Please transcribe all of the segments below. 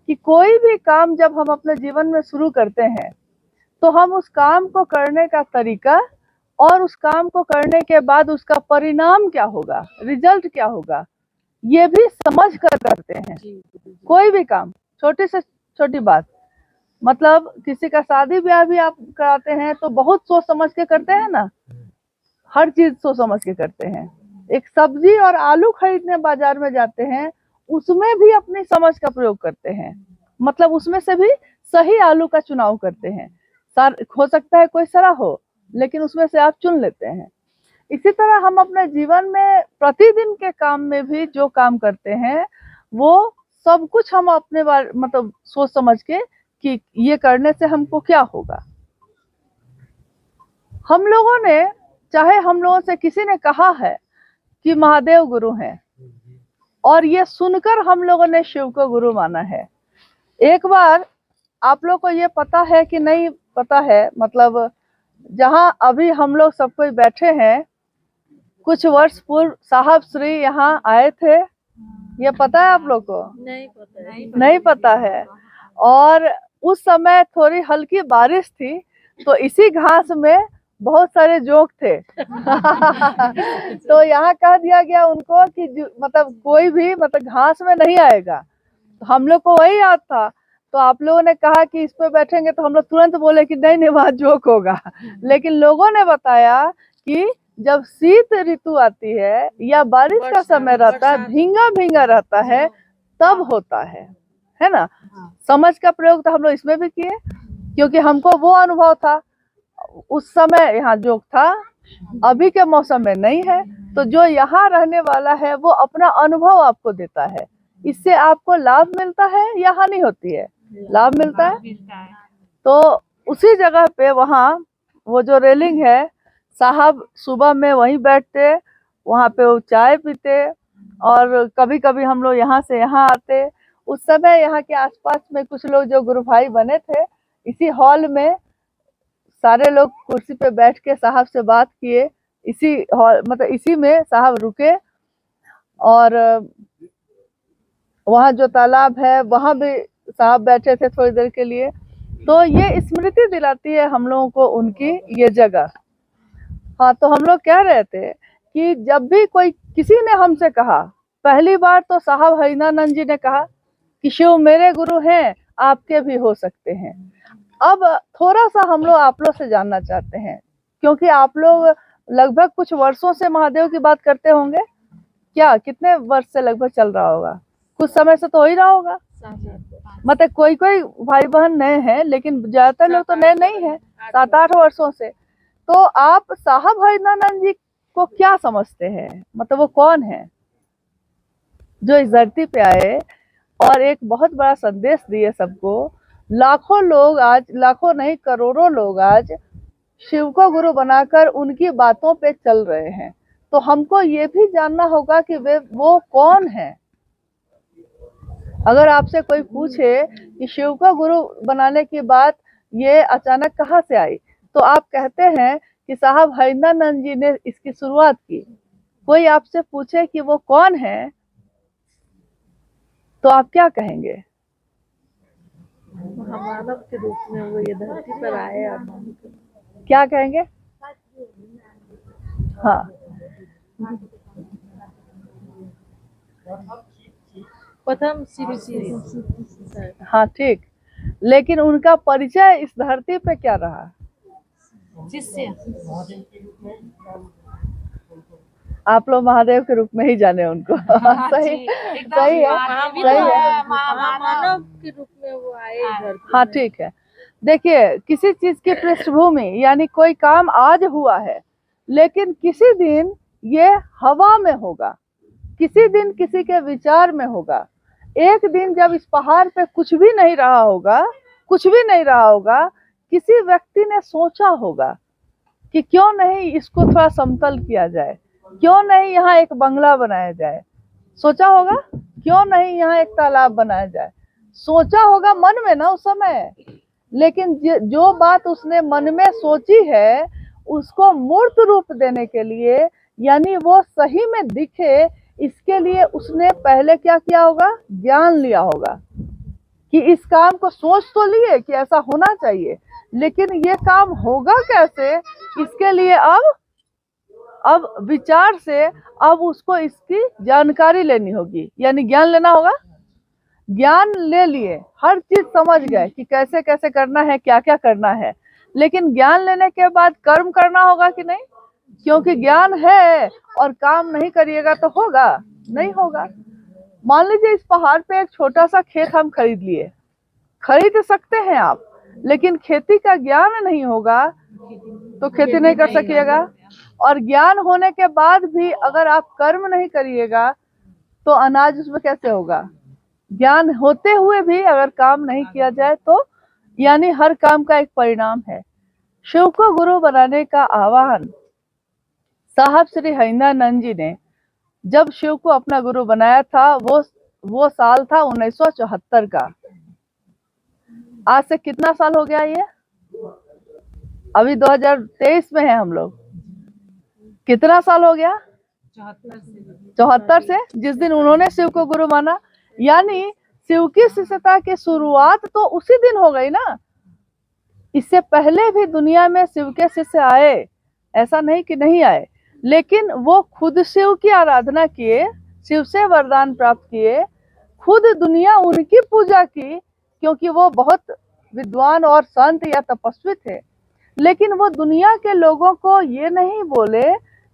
कि कोई भी काम जब हम अपने जीवन में शुरू करते हैं तो हम उस काम को करने का तरीका और उस काम को करने के बाद उसका परिणाम क्या होगा, रिजल्ट क्या होगा, ये भी समझ कर करते हैं। कोई भी काम, छोटी से छोटी बात, मतलब किसी का शादी ब्याह भी आप कराते हैं तो बहुत सोच समझ के करते हैं ना, हर चीज सोच समझ के करते हैं। एक सब्जी और आलू खरीदने बाजार में जाते हैं, उसमें भी अपनी समझ का प्रयोग करते हैं, मतलब उसमें से भी सही आलू का चुनाव करते हैं। हो सकता है कोई सड़ा हो, लेकिन उसमें से आप चुन लेते हैं। इसी तरह हम अपने जीवन में प्रतिदिन के काम में भी जो काम करते हैं वो सब कुछ हम अपने बारे मतलब सोच समझ के कि ये करने से हमको क्या होगा। हम लोगों ने, चाहे हम लोगों से किसी ने कहा है कि महादेव गुरु हैं, और ये सुनकर हम लोगों ने शिव को गुरु माना है। एक बार आप लोग को ये पता है कि नहीं पता है, मतलब जहां अभी हम लोग सब कोई बैठे हैं, कुछ वर्ष पूर्व साहब श्री यहाँ आए थे, ये पता है आप लोग को? नहीं पता है। और उस समय थोड़ी हल्की बारिश थी, तो इसी घास में बहुत सारे जोंक थे। तो यहाँ कह दिया गया उनको कि मतलब कोई भी मतलब घास में नहीं आएगा। तो हम लोग को वही याद था, तो आप लोगों ने कहा कि इस पे बैठेंगे, तो हम लोग तुरंत बोले कि नहीं नहीं वहाँ जोक होगा। लेकिन लोगों ने बताया कि जब शीत ऋतु आती है या बारिश का समय रहता है, भींगा भींगा रहता है, तब होता है ना। समझ का प्रयोग तो हम लोग इसमें भी किए, क्योंकि हमको वो अनुभव था। उस समय यहाँ जोक था, अभी के मौसम में नहीं है। तो जो यहाँ रहने वाला है वो अपना अनुभव आपको देता है, इससे आपको लाभ मिलता है या हानि होती है? लाभ मिलता है। तो उसी जगह पे वहाँ वो जो रेलिंग है, साहब सुबह में वहीं बैठते, वहाँ पे वो चाय पीते, और कभी कभी हम लोग यहाँ से यहाँ आते। उस समय यहाँ के आसपास में कुछ लोग जो गुरु भाई बने थे, इसी हॉल में सारे लोग कुर्सी पे बैठ के साहब से बात किए। इसी हॉल मतलब इसी में साहब रुके, और वहाँ जो तालाब है वहाँ भी साहब बैठे थे थोड़ी देर के लिए। तो ये स्मृति दिलाती है हम लोगों को उनकी ये जगह। हाँ, तो हम लोग कह रहे थे कि जब भी कोई किसी ने हमसे कहा, पहली बार तो साहब हरिनानंद जी ने कहा कि शिव मेरे गुरु हैं, आपके भी हो सकते हैं। अब थोड़ा सा हम लोग आप लोग से जानना चाहते हैं, क्योंकि आप लोग लगभग कुछ वर्षों से महादेव की बात करते होंगे। क्या कितने वर्ष से लगभग चल रहा होगा? कुछ समय से तो हो ही रहा होगा। मतलब कोई कोई भाई बहन नए हैं, लेकिन ज्यादातर लोग तो नए नहीं है, 7-8 वर्षों से। तो आप साहब हरिनानंद जी को क्या समझते हैं? मतलब वो कौन है जो इस धरती पे आए और एक बहुत बड़ा संदेश दिए सबको? लाखों लोग आज, लाखों नहीं करोड़ों लोग आज शिव को गुरु बनाकर उनकी बातों पे चल रहे हैं। तो हमको ये भी जानना होगा कि वो कौन है। अगर आपसे कोई पूछे कि शिव को गुरु बनाने की बात ये अचानक कहाँ से आई, तो आप कहते हैं कि साहब हरिनानंद जी ने इसकी शुरुआत की। कोई आपसे पूछे कि वो कौन है, तो आप क्या कहेंगे? मानव के रूप में वो ये धरती पर आए। क्या कहेंगे? हाँ, प्रथम हाँ ठीक, लेकिन उनका परिचय इस धरती पे क्या रहा? शिष्य। आप लोग महादेव के रूप में ही जाने उनको। सही सही है, सही है। मानव के रूप में वो आए। हाँ ठीक है। देखिए, किसी चीज की पृष्ठभूमि यानी कोई काम आज हुआ है, लेकिन किसी दिन ये हवा में होगा, किसी दिन किसी के विचार में होगा। एक दिन जब इस पहाड़ पे कुछ भी नहीं रहा होगा, कुछ भी नहीं रहा होगा, किसी व्यक्ति ने सोचा होगा कि क्यों नहीं इसको थोड़ा समतल किया जाए, क्यों नहीं यहाँ एक बंगला बनाया जाए। सोचा होगा, क्यों नहीं यहाँ एक तालाब बनाया जाए। सोचा होगा मन में ना उस समय, लेकिन जो बात उसने मन में सोची है उसको मूर्त रूप देने के लिए, यानी वो सही में दिखे, इसके लिए उसने पहले क्या किया होगा? ज्ञान लिया होगा कि इस काम को सोच तो लिए कि ऐसा होना चाहिए, लेकिन ये काम होगा कैसे, इसके लिए अब विचार से अब उसको इसकी जानकारी लेनी होगी, यानी ज्ञान लेना होगा। ज्ञान ले लिए, हर चीज समझ गए कि कैसे कैसे करना है, क्या क्या करना है, लेकिन ज्ञान लेने के बाद कर्म करना होगा कि नहीं? क्योंकि ज्ञान है और काम नहीं करिएगा तो होगा नहीं होगा। मान लीजिए इस पहाड़ पे एक छोटा सा खेत हम खरीद लिए, खरीद सकते हैं आप, लेकिन खेती का ज्ञान नहीं होगा तो खेती नहीं कर सकिएगा। और ज्ञान होने के बाद भी अगर आप कर्म नहीं करिएगा तो अनाज उसमें कैसे होगा? ज्ञान होते हुए भी अगर काम नहीं किया जाए तो, यानी हर काम का एक परिणाम है। शिव को गुरु बनाने का आह्वान साहब श्री हरिंद्रानंद जी ने जब शिव को अपना गुरु बनाया था, वो साल था 1974 का। आज से कितना साल हो गया? ये अभी 2023 में है हम लोग। कितना साल हो गया? 74 से, जिस दिन उन्होंने शिव को गुरु माना। यानी शिव की शिष्यता की शुरुआत तो उसी दिन हो गई ना। इससे पहले भी दुनिया में शिव के शिष्य आए, ऐसा नहीं कि नहीं आए, लेकिन वो खुद शिव की आराधना किए, शिव से वरदान प्राप्त किए, खुद दुनिया उनकी पूजा की, क्योंकि वो बहुत विद्वान और संत या तपस्वी थे। लेकिन वो दुनिया के लोगों को ये नहीं बोले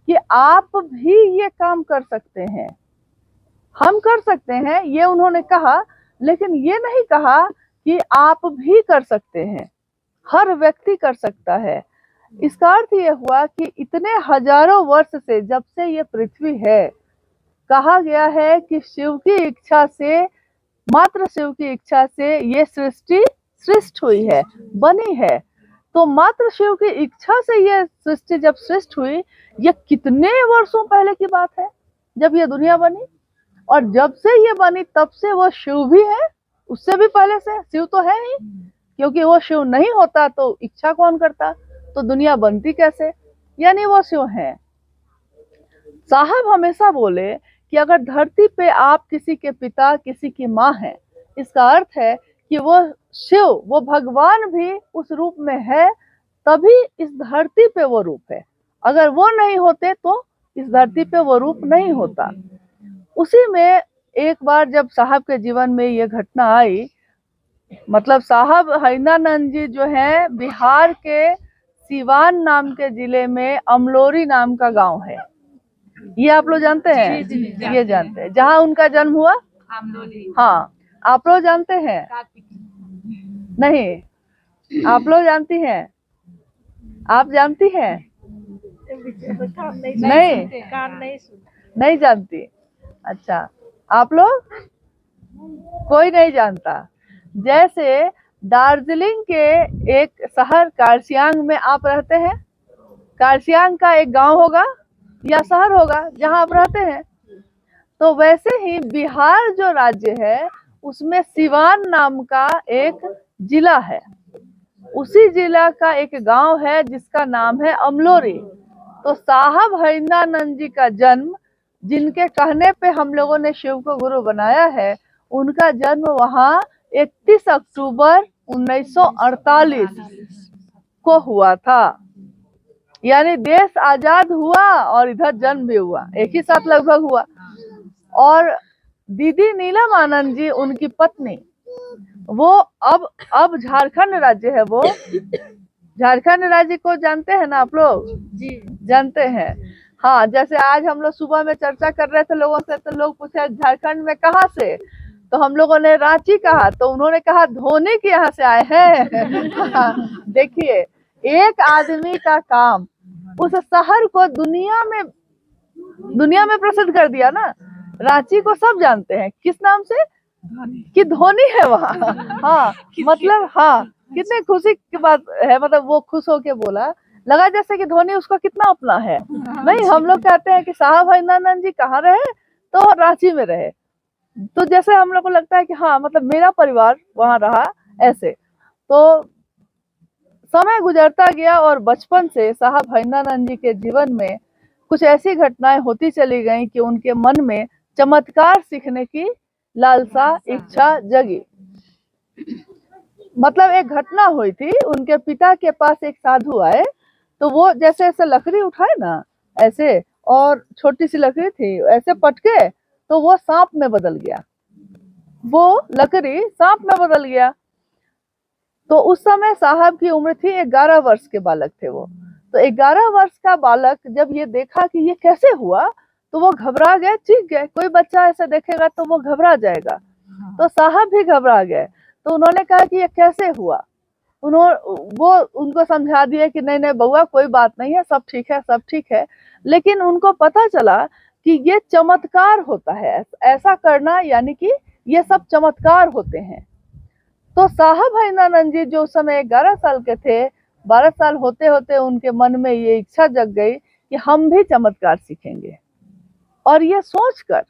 कि आप भी ये काम कर सकते हैं, हम कर सकते हैं, ये उन्होंने कहा, लेकिन ये नहीं कहा कि आप भी कर सकते हैं, हर व्यक्ति कर सकता है। इसका अर्थ ये हुआ कि इतने हजारों वर्ष से, जब से ये पृथ्वी है, कहा गया है कि शिव की इच्छा से, मात्र शिव की इच्छा से ये सृष्टि सृष्ट हुई है, बनी है। तो मात्र शिव की इच्छा से ये सृष्टि जब सृष्ट हुई, ये कितने वर्षों पहले की बात है जब ये दुनिया बनी। और जब से ये बनी तब से वो शिव भी है, उससे भी पहले से शिव तो है ही, क्योंकि वो शिव नहीं होता तो इच्छा कौन करता, तो दुनिया बनती कैसे? यानी वो शिव है। साहब हमेशा बोले कि अगर धरती पे आप किसी के पिता, किसी की माँ हैं, इसका अर्थ है कि वो शिव, वो भगवान भी उस रूप में है, तभी इस धरती पे वो रूप है। अगर वो नहीं होते तो इस धरती पे वो रूप नहीं होता। उसी में एक बार जब साहब के जीवन में ये घटना आई, मतलब साहब हरिंद्रानंद जी जो है, बिहार के सिवान नाम के जिले में अमलोरी नाम का गांव है, ये आप लोग जानते हैं? ये जानते हैं, जहाँ उनका जन्म हुआ। हाँ, आप लोग जानते हैं? नहीं, आप लोग जानती हैं? आप जानती हैं? नहीं जानती। अच्छा, आप लोग? कोई नहीं जानता। जैसे दार्जिलिंग के एक शहर कारसियांग में आप रहते हैं, कारसियांग का एक गांव होगा या शहर होगा जहां आप रहते हैं, तो वैसे ही बिहार जो राज्य है उसमें सिवान नाम का एक जिला है। उसी जिला का एक गांव है जिसका नाम है अमलोरी। तो साहब हरिंद्रानंद जी का जन्म, जिनके कहने पे हम लोगों ने शिव को गुरु बनाया है, उनका जन्म वहाँ 31 अक्टूबर 1948 को हुआ था। यानी देश आजाद हुआ और इधर जन्म भी हुआ, एक ही साथ लगभग हुआ। और दीदी नीलम आनंद जी, उनकी पत्नी, वो अब झारखंड राज्य है, वो झारखंड राज्य को जानते हैं ना आप लोग? जी जानते हैं। हाँ, जैसे आज हम लोग सुबह में चर्चा कर रहे थे लोगों से, तो लोग पूछे झारखंड में कहाँ से, तो हम लोगों ने रांची कहा, तो उन्होंने कहा धोनी के यहाँ से आए हैं। देखिए, एक आदमी का काम उस शहर को दुनिया में प्रसिद्ध कर दिया ना। रांची को सब जानते हैं किस नाम से, कि धोनी है वहाँ। हाँ, मतलब हाँ, कितने खुशी की बात है, मतलब वो खुश होके बोला, लगा जैसे कि धोनी उसका कितना अपना है। नहीं, हम लोग कहते हैं कि साहब हरिंद्रानंद जी कहाँ रहे, तो रांची में रहे, तो जैसे हम लोग को लगता है कि हाँ, मतलब मेरा परिवार वहां रहा, ऐसे। तो समय गुजरता गया और बचपन से साहब हरिंद्रानंद जी के जीवन में कुछ ऐसी घटनाएं होती चली गईं कि उनके मन में चमत्कार सीखने की लालसा, इच्छा जगी। मतलब एक घटना हुई थी, उनके पिता के पास एक साधु आए, तो वो जैसे ऐसे लकड़ी उठाए ना ऐसे, और छोटी सी लकड़ी थी, ऐसे पटके तो वो सांप में बदल गया, वो लकड़ी सांप में बदल गया। तो उस समय साहब की उम्र थी 11 वर्ष के बालक थे वो। तो 11 वर्ष का बालक जब ये देखा कि ये कैसे हुआ, तो वो घबरा गए, चीख गए। कोई बच्चा ऐसा देखेगा तो वो घबरा जाएगा, तो साहब भी घबरा गए। तो उन्होंने कहा कि ये कैसे हुआ। वो उनको समझा दिया कि नहीं नहीं बउआ, कोई बात नहीं है, सब ठीक है, सब ठीक है। लेकिन उनको पता चला कि ये चमत्कार होता है, ऐसा करना यानी कि ये सब चमत्कार होते हैं। तो साहब हरिंदानंद जी जो उस समय 11 साल के थे, 12 साल होते होते उनके मन में ये इच्छा जग गई कि हम भी चमत्कार सीखेंगे। और ये सोचकर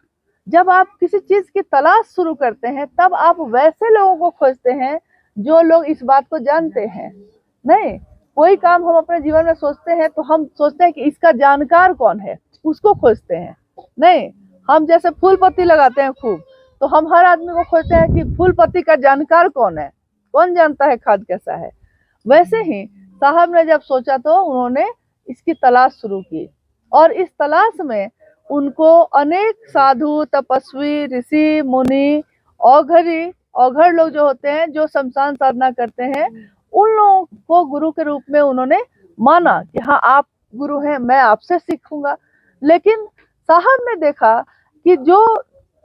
जब आप किसी चीज की तलाश शुरू करते हैं, तब आप वैसे लोगों को खोजते हैं जो लोग इस बात को जानते हैं। नहीं, कोई काम हम अपने जीवन में सोचते हैं तो हम सोचते हैं कि इसका जानकार कौन है, उसको खोजते हैं। नहीं, हम जैसे फूल पत्ती लगाते हैं खूब, तो हम हर आदमी को खोजते हैं कि फूल पत्ती का जानकार कौन है, कौन जानता है खाद कैसा है। वैसे ही साहब ने जब सोचा तो उन्होंने इसकी तलाश शुरू की, और इस तलाश में उनको अनेक साधु, तपस्वी, ऋषि, मुनि, औघर लोग जो होते हैं, जो शमशान साधना करते हैं, उन लोगों को गुरु के रूप में उन्होंने माना कि हाँ आप गुरु हैं, मैं आपसे सीखूंगा। लेकिन साहब ने देखा कि जो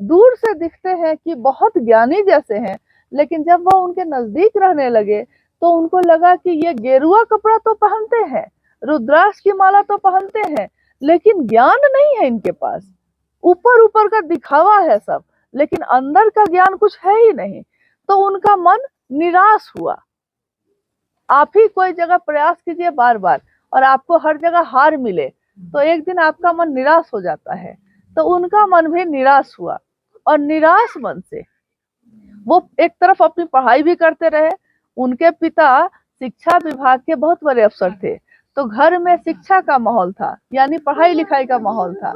दूर से दिखते हैं कि बहुत ज्ञानी जैसे हैं, लेकिन जब वो उनके नजदीक रहने लगे तो उनको लगा कि ये गेरुआ कपड़ा तो पहनते हैं, रुद्राक्ष की माला तो पहनते हैं, लेकिन ज्ञान नहीं है इनके पास। ऊपर ऊपर का दिखावा है सब, लेकिन अंदर का ज्ञान कुछ है ही नहीं। तो उनका मन निराश हुआ। आप ही कोई जगह प्रयास कीजिए बार बार, और आपको हर जगह हार मिले, तो एक दिन आपका मन निराश हो जाता है। तो उनका मन भी निराश हुआ, और निराश मन से वो एक तरफ अपनी पढ़ाई भी करते रहे। उनके पिता शिक्षा विभाग के बहुत बड़े अफसर थे, तो घर में शिक्षा का माहौल था, यानी पढ़ाई लिखाई का माहौल था।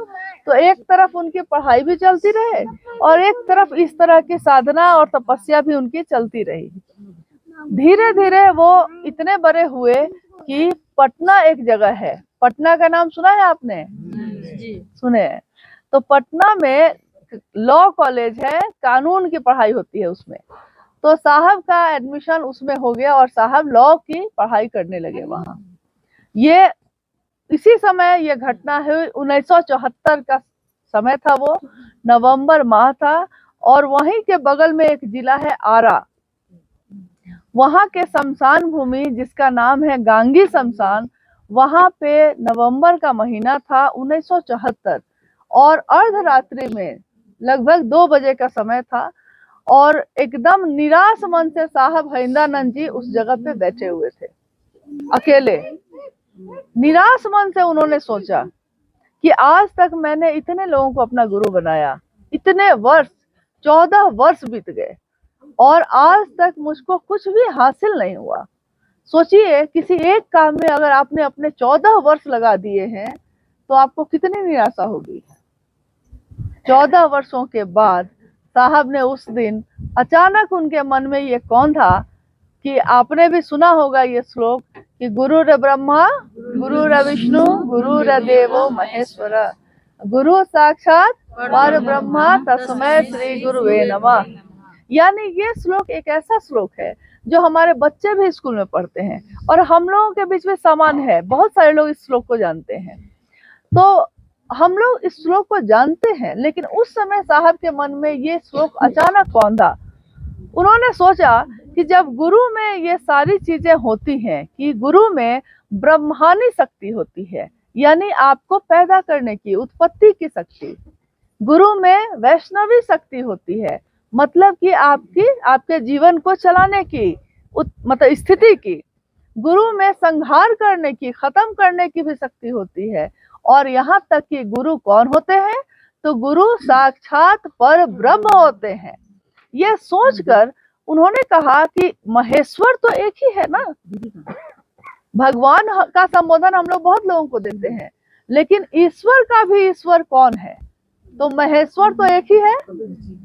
तो एक तरफ उनकी पढ़ाई भी चलती रहे, और एक तरफ इस तरह की साधना और तपस्या भी उनकी चलती रही। धीरे धीरे वो इतने बड़े हुए कि पटना एक जगह है, पटना का नाम सुना है आपने? जी। सुने हैं। तो पटना में लॉ कॉलेज है, कानून की पढ़ाई होती है उसमें। तो साहब का एडमिशन उसमें हो गया, और साहब लॉ की पढ़ाई करने लगे वहां। ये इसी समय ये घटना है, 1974 का समय था, वो नवंबर माह था। और वहीं के बगल में एक जिला है आरा, वहां के शमशान भूमि जिसका नाम है गांगी शमशान, वहां पे नवंबर का महीना था 1974, और अर्धरात्रि में लगभग 2 बजे का समय था, और एकदम निराश मन से साहब हरिंदानंद जी उस जगह पे बैठे हुए थे अकेले। निराश मन से उन्होंने सोचा कि आज तक मैंने इतने लोगों को अपना गुरु बनाया, इतने वर्ष, 14 वर्ष बीत गए, और आज तक मुझको कुछ भी हासिल नहीं हुआ। सोचिए, किसी एक काम में अगर आपने अपने 14 वर्ष लगा दिए हैं तो आपको कितनी निराशा होगी। 14 वर्षों के बाद साहब ने उस दिन अचानक उनके मन में ये कौन था कि आपने भी सुना होगा ये श्लोक कि गुरुर ब्रह्मा गुरुर विष्णु गुरुर देवो महेश्वर, गुरु साक्षात पर ब्रह्मा तस्मै श्री गुरुवे नमः। यानी ये श्लोक एक ऐसा श्लोक है जो हमारे बच्चे भी स्कूल में पढ़ते हैं, और हम लोगों के बीच में समान है, बहुत सारे लोग इस श्लोक को जानते हैं। तो हम लोग इस श्लोक को जानते हैं, लेकिन उस समय साहब के मन में ये श्लोक अचानक कौंधा। उन्होंने सोचा कि जब गुरु में ये सारी चीजें होती हैं, कि गुरु में ब्रह्मानी शक्ति होती है, यानी आपको पैदा करने की, उत्पत्ति की शक्ति, गुरु में वैष्णवी शक्ति होती है, मतलब कि आपके जीवन को चलाने की, मतलब स्थिति की, गुरु में संहार करने की, खत्म करने की भी शक्ति होती है। और यहाँ तक कि गुरु कौन होते हैं, तो गुरु साक्षात पर ब्रह्म होते हैं। यह सोचकर उन्होंने कहा कि महेश्वर तो एक ही है ना। भगवान का संबोधन हम लोग बहुत लोगों को देते हैं, लेकिन ईश्वर का भी ईश्वर कौन है? तो महेश्वर तो एक ही है,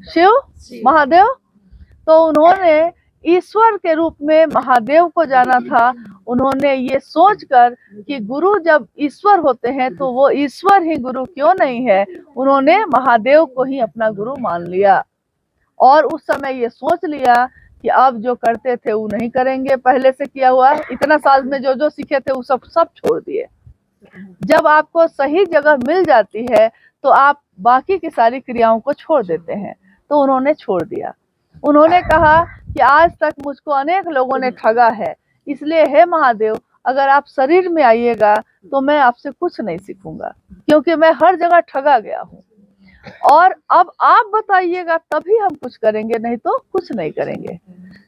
शिव महादेव। तो उन्होंने ईश्वर के रूप में महादेव को जाना था। उन्होंने ये सोचकर कि गुरु जब ईश्वर होते हैं तो वो ईश्वर ही गुरु क्यों नहीं है, उन्होंने महादेव को ही अपना गुरु मान लिया। और उस समय ये सोच लिया कि अब जो करते थे वो नहीं करेंगे, पहले से किया हुआ इतना साल में जो जो सीखे थे वो सब छोड़ दिए। जब आपको सही जगह मिल जाती है तो आप बाकी की सारी क्रियाओं को छोड़ देते हैं। तो उन्होंने छोड़ दिया। उन्होंने कहा कि आज तक मुझको अनेक लोगों ने ठगा है, इसलिए हे महादेव अगर आप शरीर में आइएगा तो मैं आपसे कुछ नहीं सीखूंगा, क्योंकि मैं हर जगह ठगा गया हूँ। और अब आप बताइएगा तभी हम कुछ करेंगे, नहीं तो कुछ नहीं करेंगे।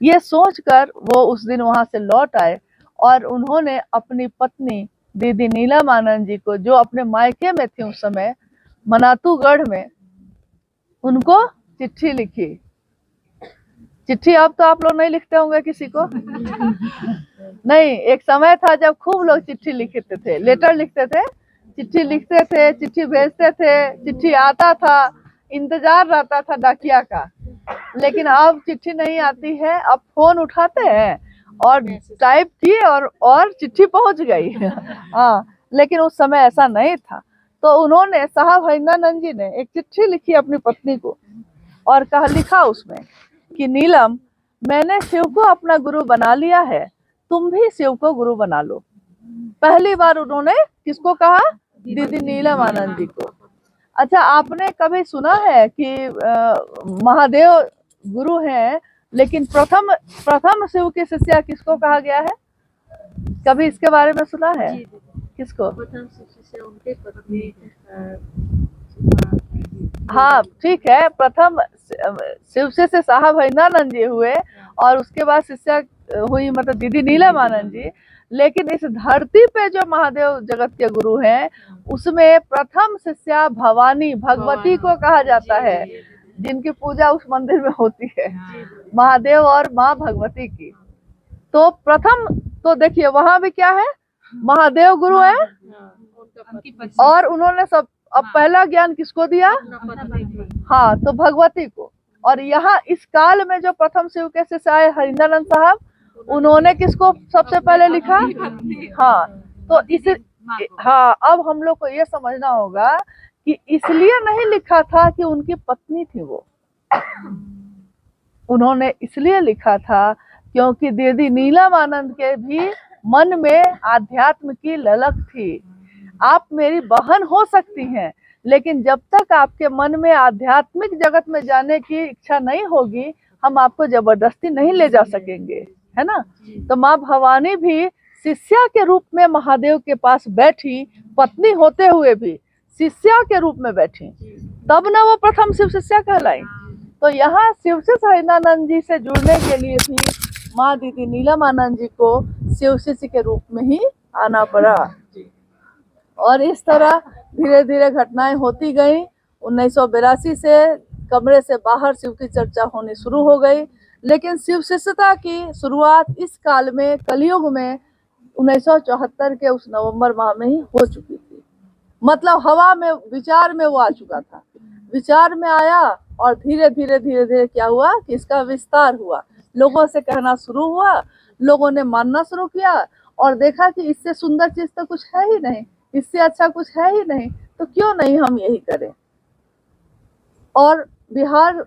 ये सोचकर वो उस दिन वहां से लौट आए और उन्होंने अपनी पत्नी दीदी नीलमानंद जी को, जो अपने मायके में थी उस समय मनातूगढ़ में, उनको चिट्ठी लिखी। चिट्ठी अब तो आप लोग नहीं लिखते होंगे किसी को नहीं, एक समय था जब खूब लोग चिट्ठी लिखते थे, लेटर लिखते थे, चिट्ठी लिखते थे, चिट्ठी भेजते थे, चिट्ठी आता था, इंतजार रहता था डाकिया का। लेकिन अब चिट्ठी नहीं आती है, अब फोन उठाते हैं और टाइप किए और चिट्ठी पहुंच गई हाँ, लेकिन उस समय ऐसा नहीं था। तो उन्होंने साहब हरिंद्रानंद जी ने एक चिट्ठी लिखी अपनी पत्नी को और कहा, लिखा उसमें कि नीलम, मैंने शिव को अपना गुरु बना लिया है, तुम भी शिव को गुरु बना लो। पहली बार उन्होंने किसको कहा? दीदी नीलमानंद जी को। अच्छा, आपने कभी सुना है कि महादेव गुरु हैं, लेकिन प्रथम शिव की शिष्या किसको कहा गया है? कभी इसके बारे में सुना है? किसको? प्रथम शिष्य उनके पत्नी हाँ ठीक है, प्रथम शिव से साहब हरिंद्रानंद जी हुए और उसके बाद शिष्या हुई मतलब दीदी नीलमानंद जी। लेकिन इस धरती पे जो महादेव जगत के गुरु हैं उसमें प्रथम शिष्या भवानी भगवती को कहा जाता है, जिनकी पूजा उस मंदिर में होती है, महादेव और माँ भगवती की। तो प्रथम तो देखिए वहां भी क्या है, महादेव गुरु है और उन्होंने सब अब पहला ज्ञान किसको दिया? हाँ, तो भगवती को। और यहाँ इस काल में जो प्रथम शिव के शिष्य आए हरिंद्रानंद साहब, उन्होंने किसको सबसे पहले लिखा? हाँ, तो हाँ, अब हम लोग को ये समझना होगा कि इसलिए नहीं लिखा था कि उनकी पत्नी थी वो, उन्होंने इसलिए लिखा था क्योंकि दीदी नीलमानंद के भी मन में आध्यात्म की ललक थी। आप मेरी बहन हो सकती हैं, लेकिन जब तक आपके मन में आध्यात्मिक जगत में जाने की इच्छा नहीं होगी, हम आपको जबरदस्ती नहीं ले जा सकेंगे, है ना। तो माँ भवानी भी शिष्या के रूप में महादेव के पास बैठी, पत्नी होते हुए भी शिष्या के रूप में बैठी, तब ना वो प्रथम शिव शिष्या कहलाई। तो यहाँ शिव से हरिंद्रानंद जी से जुड़ने के लिए भी माँ दीदी नीलमानंद जी को शिव शिष्य के रूप में ही आना पड़ा। और इस तरह धीरे धीरे घटनाएं होती गई। 1982 से कमरे से बाहर शिव की चर्चा होनी शुरू हो गई। लेकिन शिव शिष्यता की शुरुआत इस काल में, कलयुग में 1974 के उस नवंबर माह में ही हो चुकी थी। मतलब हवा में, विचार में वो आ चुका था, विचार में आया और धीरे धीरे क्या हुआ कि इसका विस्तार हुआ, लोगों से कहना शुरू हुआ, लोगों ने मानना शुरू किया और देखा कि इससे सुंदर चीज तो कुछ है ही नहीं, इससे अच्छा कुछ है ही नहीं, तो क्यों नहीं हम यही करें। और बिहार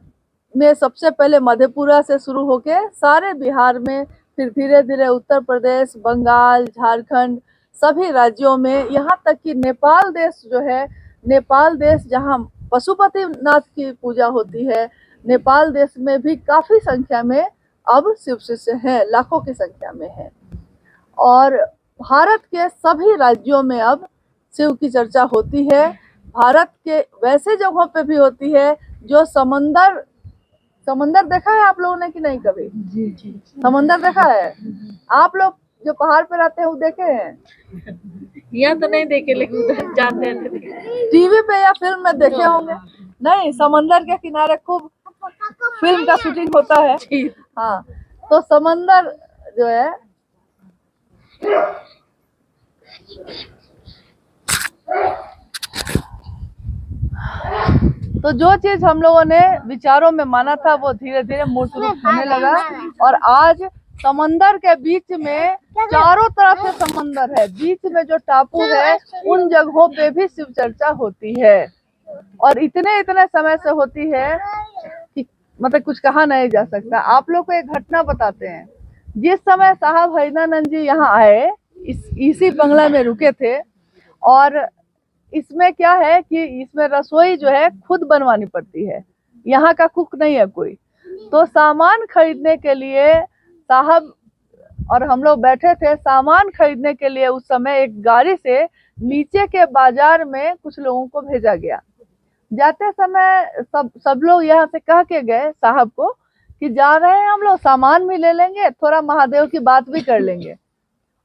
में सबसे पहले मधेपुरा से शुरू होके सारे बिहार में, फिर धीरे धीरे उत्तर प्रदेश, बंगाल, झारखंड, सभी राज्यों में, यहाँ तक कि नेपाल देश जो है, नेपाल देश जहाँ पशुपतिनाथ की पूजा होती है, नेपाल देश में भी काफी संख्या में अब शिव शिष्य हैं, लाखों की संख्या में है। और भारत के सभी राज्यों में अब शिव की चर्चा होती है। भारत के वैसे जगहों पे भी होती है जो समंदर देखा है आप लोगों ने कि नहीं कभी? जी। समंदर देखा है? आप लोग जो पहाड़ पे रहते हैं वो देखे हैं? यहाँ तो नहीं देखे, लेकिन उधर जाते हैं टीवी पे या फिल्म में देखे होंगे। नहीं, समंदर के किनारे खूब फिल्म का शूटिंग होता है। हाँ, तो समंदर जो है तो जो चीज हम लोगों ने विचारों में माना था वो धीरे धीरे मूर्त रूप होने लगा। और आज समंदर के बीच में चारों तरफ से समंदर है, बीच में जो टापू है उन जगहों पे भी शिव चर्चा होती है। और इतने इतने समय से होती है कि मतलब कुछ कहा नहीं जा सकता। आप लोग को एक घटना बताते हैं। जिस समय साहब हरिनानंद जी यहाँ आए, इसी बंगला में रुके थे। और इसमें क्या है कि इसमें रसोई जो है खुद बनवानी पड़ती है, यहाँ का कुक नहीं है कोई। तो सामान खरीदने के लिए साहब और हम लोग बैठे थे। सामान खरीदने के लिए उस समय एक गाड़ी से नीचे के बाजार में कुछ लोगों को भेजा गया। जाते समय सब लोग यहाँ से कह के गए साहब को कि जा रहे हैं हम लोग, सामान भी ले लेंगे, थोड़ा महादेव की बात भी कर लेंगे।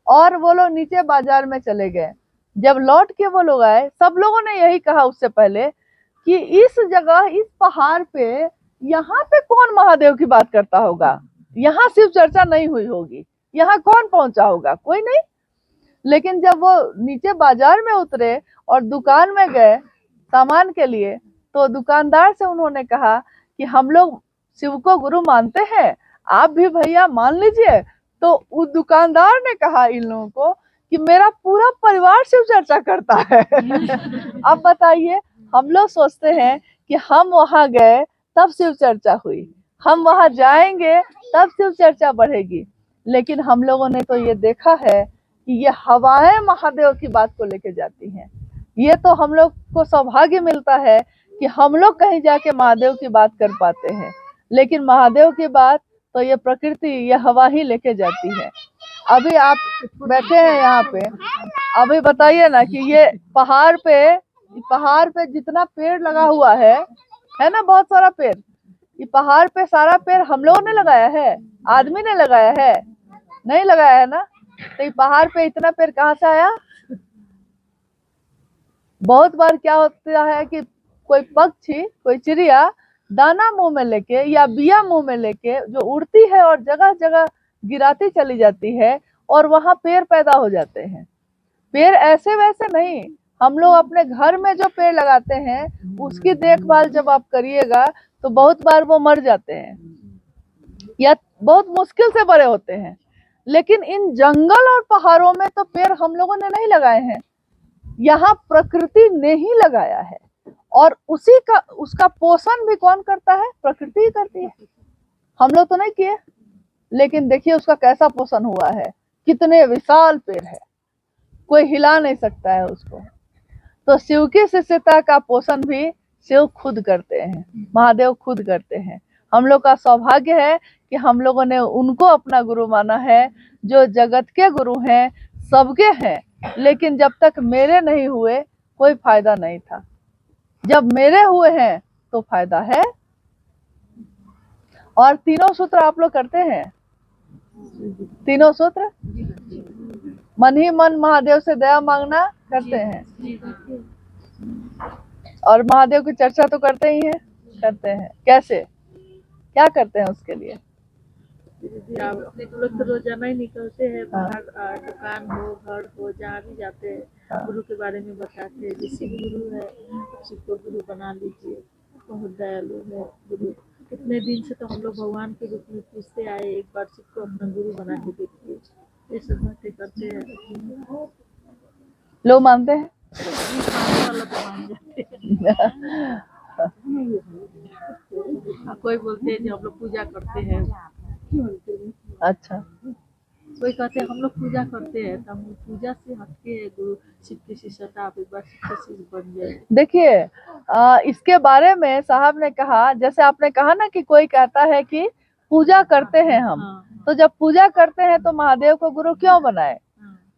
और वो लोग नीचे बाजार में चले गए। जब लौट के वो लोग आए, सब लोगों ने यही कहा उससे पहले कि इस जगह, इस पहाड़ पे, यहाँ पे कौन महादेव की बात करता होगा, यहाँ शिव चर्चा नहीं हुई होगी, यहाँ कौन पहुंचा होगा, कोई नहीं। लेकिन जब वो नीचे बाजार में उतरे और दुकान में गए सामान के लिए, तो दुकानदार से उन्होंने कहा कि हम लोग शिव को गुरु मानते हैं, आप भी भैया मान लीजिए। तो उस दुकानदार ने कहा इन लोगों को कि मेरा पूरा परिवार शिव चर्चा करता है। अब बताइए, हम लोग सोचते हैं कि हम वहां गए तब शिव चर्चा हुई, हम वहां जाएंगे तब शिव चर्चा बढ़ेगी। लेकिन हम लोगों ने तो ये देखा है कि ये हवाएं महादेव की बात को लेके जाती हैं। ये तो हम लोग को सौभाग्य मिलता है कि हम लोग कहीं जाके महादेव की बात कर पाते हैं। लेकिन महादेव की बात तो ये प्रकृति, ये हवा ही लेके जाती है। अभी आप बैठे हैं यहाँ पे, अभी बताइए ना कि ये पहाड़ पे जितना पेड़ लगा हुआ है ना, बहुत सारा पेड़। ये पहाड़ पे सारा पेड़ हम लोगों ने लगाया है, आदमी ने लगाया है? नहीं लगाया है ना। तो ये पहाड़ पे इतना पेड़ कहाँ से आया? बहुत बार क्या होता है कि कोई पक्षी, कोई चिड़िया दाना मुंह में लेके या बिया मुंह में लेके जो उड़ती है और जगह जगह गिराती चली जाती है और वहां पेड़ पैदा हो जाते हैं। पेड़ ऐसे वैसे नहीं, हम लोग अपने घर में जो पेड़ लगाते हैं उसकी देखभाल जब आप करिएगा तो बहुत बार वो मर जाते हैं या बहुत मुश्किल से बड़े होते हैं। लेकिन इन जंगल और पहाड़ों में तो पेड़ हम लोगों ने नहीं लगाए हैं, यहाँ प्रकृति ने ही लगाया है। और उसका पोषण भी कौन करता है? प्रकृति ही करती है, हम लोग तो नहीं किए। लेकिन देखिए उसका कैसा पोषण हुआ है, कितने विशाल पेड़ है, कोई हिला नहीं सकता है उसको। तो शिव की शिष्यता का पोषण भी शिव खुद करते हैं, महादेव खुद करते हैं। हम लोग का सौभाग्य है कि हम लोगों ने उनको अपना गुरु माना है, जो जगत के गुरु हैं, सबके हैं। लेकिन जब तक मेरे नहीं हुए कोई फायदा नहीं था, जब मेरे हुए हैं तो फायदा है। और तीनों सूत्र आप लोग करते हैं, तीनों सूत्र मन ही मन महादेव से दया मांगना करते हैं, और महादेव की चर्चा तो करते ही हैं, करते हैं। कैसे, क्या करते हैं उसके लिए? अपने लोग तो रोजाना ही निकलते हैं बाहर, दुकान हो, घर हो, जहाँ भी जाते हैं गुरु के बारे में बताते हैं। जैसे गुरु है, शिव को गुरु बना लीजिए, बहुत दयालु है गुरु। कितने दिन से तो हम लोग भगवान के रूप में पूछते आए, एक बार शिव को अपना गुरु बना के देखिए। ये सब बातें करते हैं, लोग मानते हैं। वाला तो मान जाते हैं। कोई बोलते हैं जो हम लोग पूजा करते हैं। अच्छा, कोई कहते हैं हम लोग पूजा करते हैं, तो हम पूजा से हटके गुरु शिव की शिष्यता, आप एक बार शिव के शिष्य बन जाए। देखिए इसके बारे में साहब ने कहा, जैसे आपने कहा ना कि कोई कहता है कि पूजा करते हैं हम, तो जब पूजा करते हैं तो महादेव को गुरु क्यों बनाए?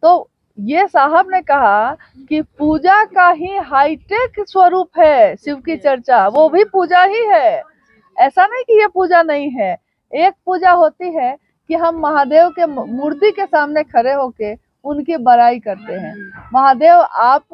तो ये साहब ने कहा कि पूजा का ही हाईटेक स्वरूप है शिव की चर्चा, वो भी पूजा ही है। ऐसा नहीं कि ये पूजा नहीं है। एक पूजा होती है कि हम महादेव के मूर्ति के सामने खड़े होके उनकी बड़ाई करते हैं। महादेव आप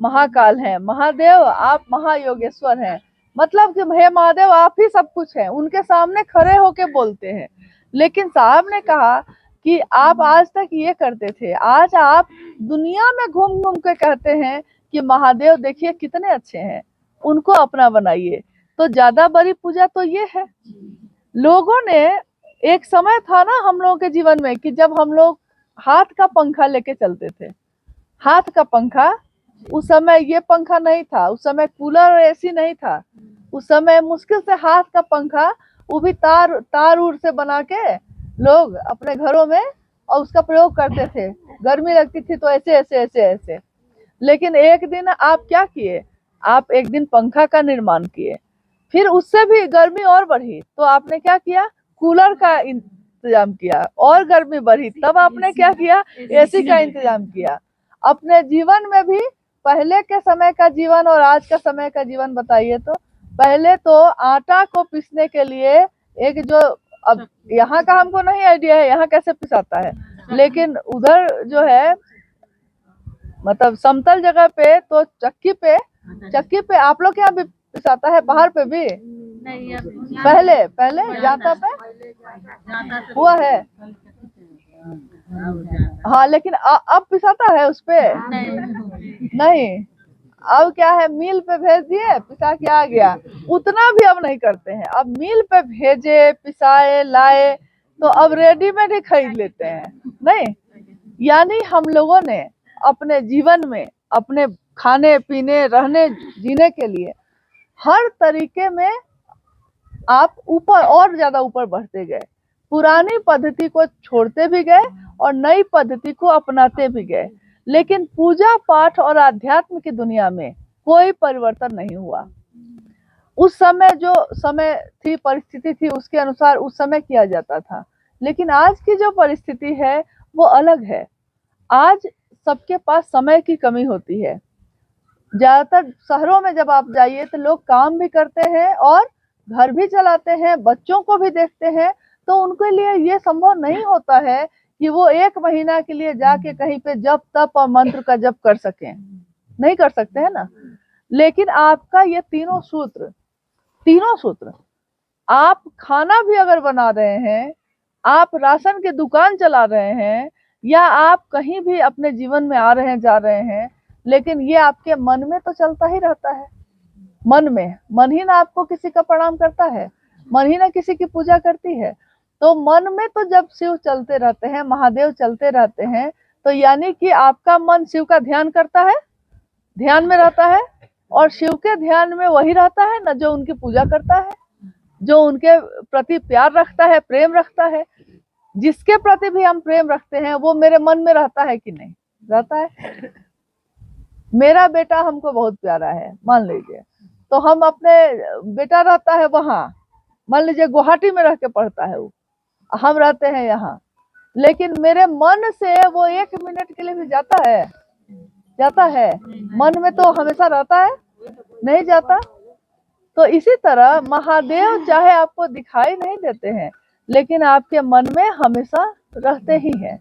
महाकाल हैं, महादेव आप महायोगेश्वर हैं, मतलब कि हे महादेव आप ही सब कुछ हैं, उनके सामने खड़े होके बोलते हैं। लेकिन साहब ने कहा कि आप आज तक ये करते थे, आज आप दुनिया में घूम घूम के कहते हैं कि महादेव देखिए कितने अच्छे हैं, उनको अपना बनाइए। तो ज्यादा बड़ी पूजा तो ये है। लोगों ने, एक समय था ना हम लोगों के जीवन में कि जब हम लोग हाथ का पंखा लेके चलते थे। हाथ का पंखा, उस समय ये पंखा नहीं था, उस समय कूलर और एसी नहीं था। उस समय मुश्किल से हाथ का पंखा, वो भी तार उर से बना के लोग अपने घरों में और उसका प्रयोग करते थे। गर्मी लगती थी तो ऐसे ऐसे ऐसे ऐसे। लेकिन एक दिन आप क्या किए, आप एक दिन पंखा का निर्माण किए, फिर उससे भी गर्मी और बढ़ी तो आपने क्या किया, कूलर का इंतजाम किया, और गर्मी बढ़ी तब आपने क्या किया, एसी का इंतजाम किया। अपने जीवन में भी पहले के समय का जीवन और आज का समय का जीवन बताइए तो। पहले तो आटा को पीसने के लिए एक जो, अब यहाँ का हमको नहीं आइडिया है यहाँ कैसे पिसाता है, लेकिन उधर जो है मतलब समतल जगह पे तो चक्की पे आप लोग के यहाँ भी पिसाता है, पहाड़ पे भी नहीं अब पहले जाता पे हुआ है। हाँ लेकिन अब पिसाता है उस पे नहीं। अब क्या है, मिल पे भेज दिए, पिसा के आ गया। उतना भी अब नहीं करते हैं, अब मिल पे भेजे, पिसाए, लाए तो अब रेडीमेड ही खरीद लेते हैं। नहीं, यानी हम लोगों ने अपने जीवन में अपने खाने पीने रहने जीने के लिए हर तरीके में आप ऊपर और ज्यादा ऊपर बढ़ते गए। पुरानी पद्धति को छोड़ते भी गए और नई पद्धति को अपनाते भी गए, लेकिन पूजा पाठ और आध्यात्म की दुनिया में कोई परिवर्तन नहीं हुआ। उस समय जो समय थी, परिस्थिति थी, उसके अनुसार उस समय किया जाता था। लेकिन आज की जो परिस्थिति है वो अलग है। आज सबके पास समय की कमी होती है। ज्यादातर शहरों में जब आप जाइए तो लोग काम भी करते हैं और घर भी चलाते हैं, बच्चों को भी देखते हैं, तो उनके लिए ये संभव नहीं होता है कि वो 1 महीना के लिए जाके कहीं पे जप तप और मंत्र का जप कर सकें। नहीं कर सकते हैं ना। लेकिन आपका ये तीनों सूत्र, आप खाना भी अगर बना रहे हैं, आप राशन की दुकान चला रहे हैं, या आप कहीं भी अपने जीवन में आ रहे हैं जा रहे हैं, लेकिन ये आपके मन में तो चलता ही रहता है। मन ही ना आपको किसी का प्रणाम करता है, मन ही ना किसी की पूजा करती है। तो मन में तो जब शिव चलते रहते हैं, महादेव चलते रहते हैं, तो यानी कि आपका मन शिव का ध्यान करता है, ध्यान में रहता है। और शिव के ध्यान में वही रहता है ना जो उनकी पूजा करता है, जो उनके प्रति प्यार रखता है, प्रेम रखता है। जिसके प्रति भी हम प्रेम रखते हैं वो मेरे मन में रहता है कि नहीं रहता है। मेरा बेटा हमको बहुत प्यारा है मान लीजिए, तो हम अपने बेटा रहता है वहां, मान लीजिए गुवाहाटी में रह के पढ़ता है वो, हम रहते हैं यहाँ, लेकिन मेरे मन से वो 1 मिनट के लिए भी जाता है मन में तो हमेशा रहता है, नहीं जाता। तो इसी तरह महादेव चाहे आपको दिखाई नहीं देते हैं, लेकिन आपके मन में हमेशा रहते ही हैं।